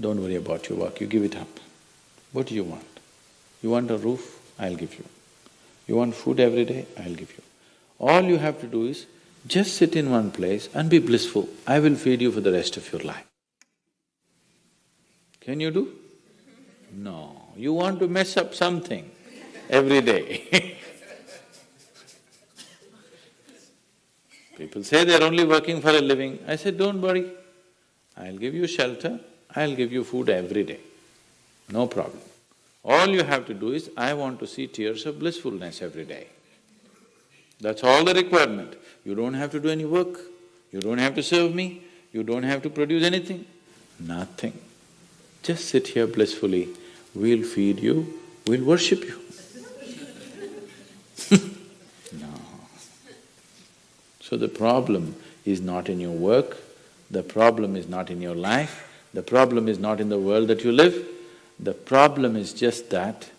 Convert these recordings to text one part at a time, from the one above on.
don't worry about your work, you give it up. What do you want? You want a roof? I'll give you. You want food every day? I'll give you. All you have to do is just sit in one place and be blissful. I will feed you for the rest of your life. Can you do? No, you want to mess up something every day. People say they're only working for a living. I said, don't worry, I'll give you shelter, I'll give you food every day, no problem. All you have to do is, I want to see tears of blissfulness every day. That's all the requirement. You don't have to do any work, you don't have to serve me, you don't have to produce anything, nothing. Just sit here blissfully, we'll feed you, we'll worship you. No. So the problem is not in your work, the problem is not in your life, the problem is not in the world that you live, the problem is just that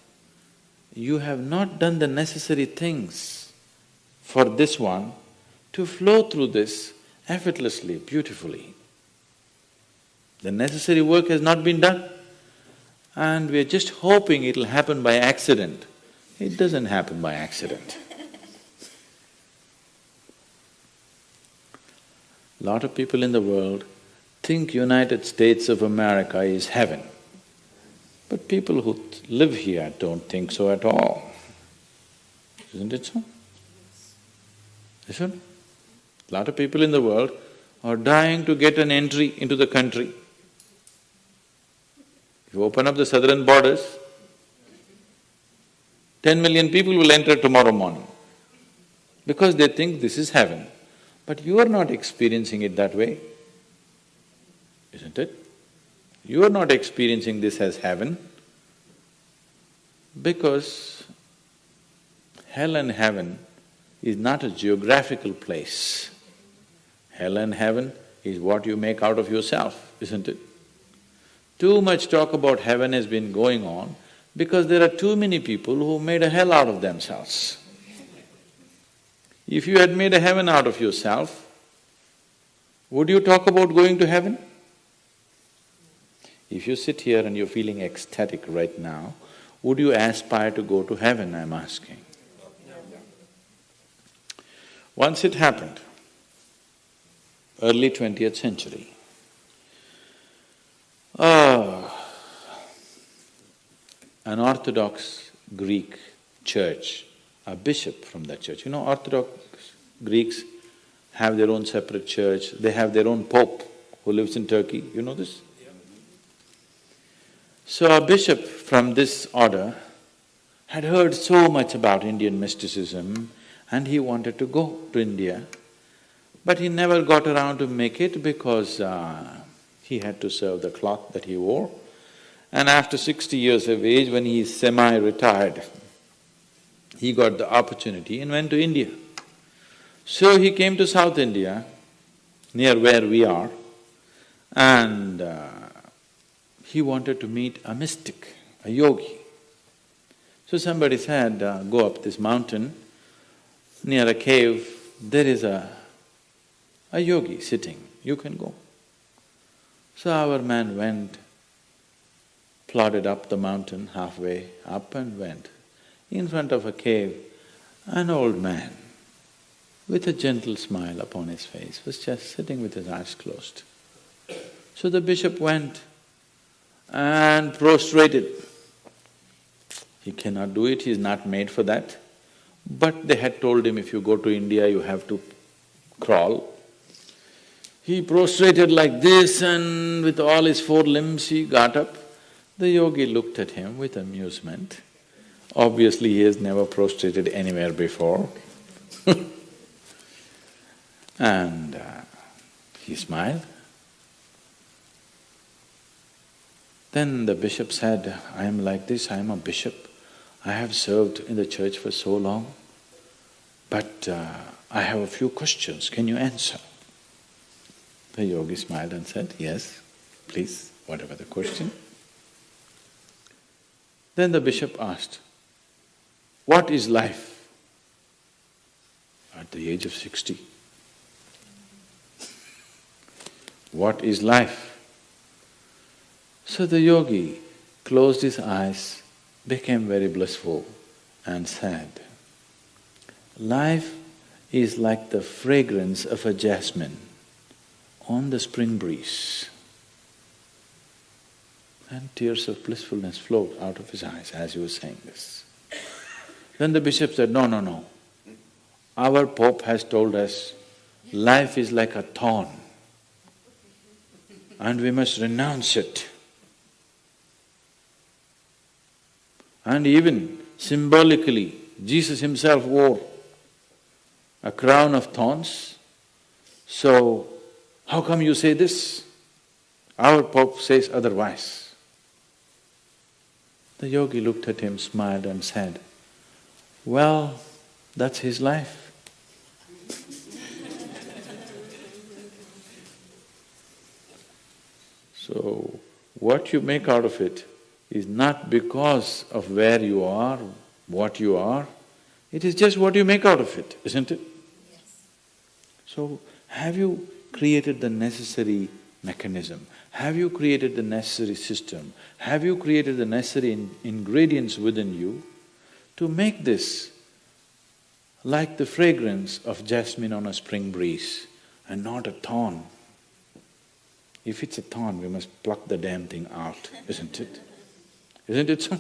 you have not done the necessary things for this one to flow through this effortlessly, beautifully. The necessary work has not been done and we are just hoping it'll happen by accident. It doesn't happen by accident. Lot of people in the world think United States of America is heaven. But people who live here don't think so at all. Isn't it so? Isn't it? A lot of people in the world are dying to get an entry into the country. If you open up the southern borders, 10 million people will enter tomorrow morning because they think this is heaven. But you are not experiencing it that way, isn't it? You are not experiencing this as heaven because hell and heaven is not a geographical place. Hell and heaven is what you make out of yourself, isn't it? Too much talk about heaven has been going on because there are too many people who made a hell out of themselves. If you had made a heaven out of yourself, would you talk about going to heaven? If you sit here and you're feeling ecstatic right now, would you aspire to go to heaven, I'm asking? Once it happened, early 20th century, an Orthodox Greek church, a bishop from that church. You know, Orthodox Greeks have their own separate church, they have their own pope who lives in Turkey, you know this? So a bishop from this order had heard so much about Indian mysticism and he wanted to go to India, but he never got around to make it because he had to serve the cloth that he wore. And after 60 years of age, when he is semi-retired, he got the opportunity and went to India. So he came to South India, near where we are, and he wanted to meet a mystic, a yogi. So somebody said, go up this mountain, near a cave, there is a yogi sitting, you can go. So our man went, plodded up the mountain, halfway up and went. In front of a cave, an old man with a gentle smile upon his face was just sitting with his eyes closed. So the bishop went and prostrated. He cannot do it, he is not made for that. But they had told him, if you go to India, you have to crawl. He prostrated like this and with all his four limbs he got up. The yogi looked at him with amusement. Obviously, he has never prostrated anywhere before. And he smiled. Then the bishop said, I am like this, I am a bishop. I have served in the church for so long, but I have a few questions, can you answer? The yogi smiled and said, yes, please, whatever the question. Then the bishop asked, what is life? At the age of 60. What is life? So the yogi closed his eyes, became very blissful and said, life is like the fragrance of a jasmine on the spring breeze. And tears of blissfulness flowed out of his eyes as he was saying this. Then the bishop said, no, no, no. Our Pope has told us life is like a thorn and we must renounce it. And even symbolically, Jesus himself wore a crown of thorns. So, how come you say this? Our Pope says otherwise. The yogi looked at him, smiled and said, well, that's his life. So, what you make out of it is not because of where you are, what you are, it is just what you make out of it, isn't it? Yes. So, have you created the necessary mechanism? Have you created the necessary system? Have you created the necessary ingredients within you to make this like the fragrance of jasmine on a spring breeze and not a thorn? If it's a thorn, we must pluck the damn thing out, isn't it? Isn't it so?